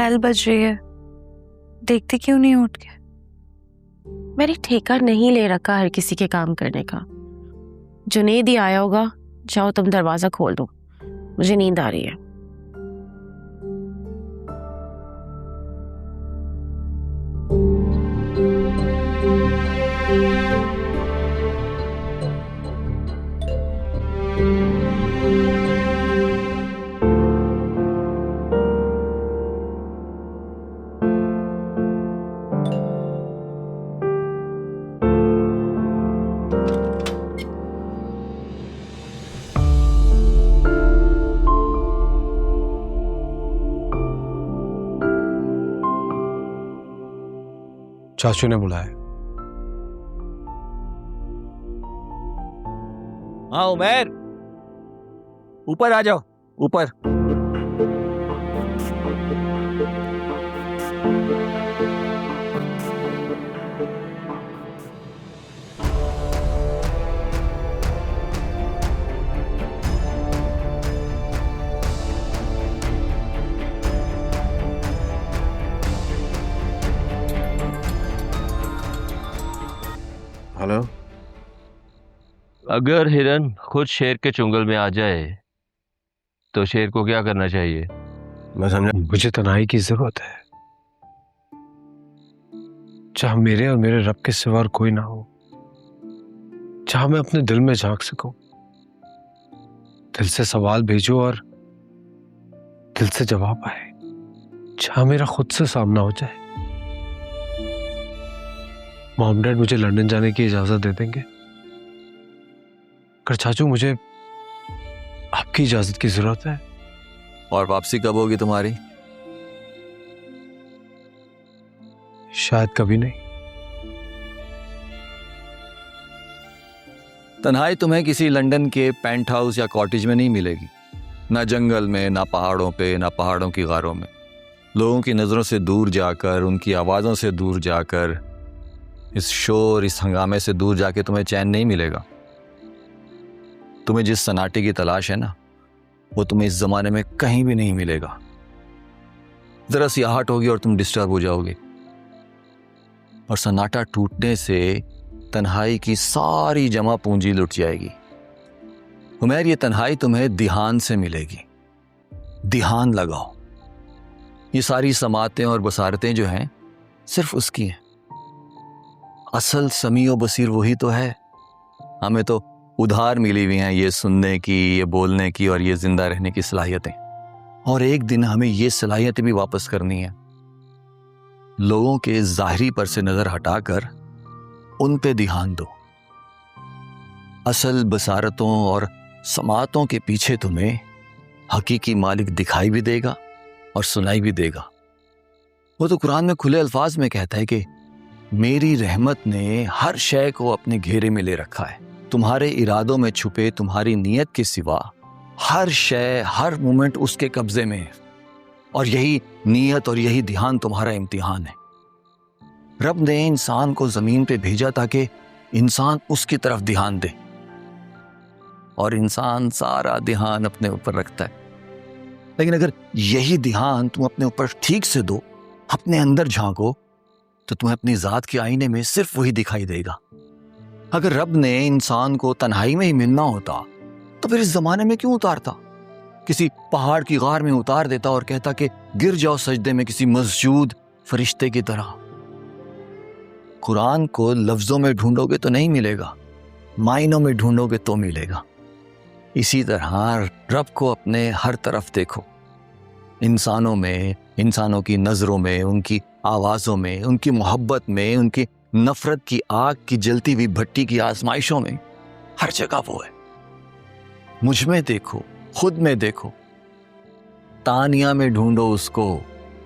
Bell बज रही है, देखते क्यों नहीं उठ के? मैंने ठेका नहीं ले रखा हर किसी के काम करने का। जुनेद ही आया होगा, जाओ तुम दरवाजा खोल दो, मुझे नींद आ रही है। चाचू ने बुलाया। हाँ उमर, ऊपर आ जाओ, ऊपर। हेलो। अगर हिरन खुद शेर के चुंगल में आ जाए तो शेर को क्या करना चाहिए? मैं समझा, मुझे तन्हाई की जरूरत है, जहां मेरे और मेरे रब के सिवा और कोई ना हो, जहां मैं अपने दिल में झांक सकूं, दिल से सवाल भेजो और दिल से जवाब आए, जहां मेरा खुद से सामना हो जाए। मॉम डैड मुझे लंदन जाने की इजाजत दे देंगे? कर चाचू, मुझे आपकी इजाजत की जरूरत है। और वापसी कब होगी तुम्हारी? शायद कभी नहीं। तन्हाई तुम्हें किसी लंदन के पेंट हाउस या कॉटेज में नहीं मिलेगी, ना जंगल में, ना पहाड़ों पे, ना पहाड़ों की गारों में। लोगों की नजरों से दूर जाकर, उनकी आवाजों से दूर जाकर, इस शोर, इस हंगामे से दूर जाके तुम्हें चैन नहीं मिलेगा। तुम्हें जिस सन्नाटे की तलाश है ना, वो तुम्हें इस जमाने में कहीं भी नहीं मिलेगा। जरा सी आहट होगी और तुम डिस्टर्ब हो जाओगे, और सन्नाटा टूटने से तन्हाई की सारी जमा पूंजी लुट जाएगी। उमर, ये तन्हाई तुम्हें ध्यान से मिलेगी। ध्यान लगाओ। ये सारी समातें और बसारतें जो हैं सिर्फ उसकी हैं। असल समीओ बसीर वही तो है। हमें तो उधार मिली हुई हैं ये सुनने की, ये बोलने की और ये जिंदा रहने की सलाहियतें, और एक दिन हमें ये सलाहियतें भी वापस करनी है। लोगों के जाहिरी पर से नजर हटाकर उन पे ध्यान दो। असल बसारतों और समातों के पीछे तुम्हें हकीकी मालिक दिखाई भी देगा और सुनाई भी देगा। वो तो कुरान में खुले अल्फाज में कहता है कि मेरी रहमत ने हर शय को अपने घेरे में ले रखा है। तुम्हारे इरादों में छुपे तुम्हारी नीयत के सिवा हर शय, हर मोमेंट उसके कब्जे में है, और यही नीयत और यही ध्यान तुम्हारा इम्तिहान है। रब ने इंसान को जमीन पे भेजा ताकि इंसान उसकी तरफ ध्यान दे, और इंसान सारा ध्यान अपने ऊपर रखता है। लेकिन अगर यही ध्यान तुम अपने ऊपर ठीक से दो, अपने अंदर झांको, तो तुम्हें अपनी जात के आईने में सिर्फ वही दिखाई देगा। अगर रब ने इंसान को तन्हाई में ही मिलना होता तो फिर इस जमाने में क्यों उतारता? किसी पहाड़ की गार में उतार देता और कहता कि गिर जाओ सजदे में किसी मस्जूद फरिश्ते की तरह। कुरान को लफ्जों में ढूंढोगे तो नहीं मिलेगा, मायनों में ढूंढोगे तो मिलेगा। इसी तरह रब को अपने हर तरफ देखो, इंसानों में, इंसानों की नजरों में, उनकी आवाजों में, उनकी मोहब्बत में, उनकी नफरत की आग की जलती हुई भट्टी की आजमाइशों में, हर जगह वो है। मुझ में देखो, खुद में देखो, तानिया में ढूंढो उसको,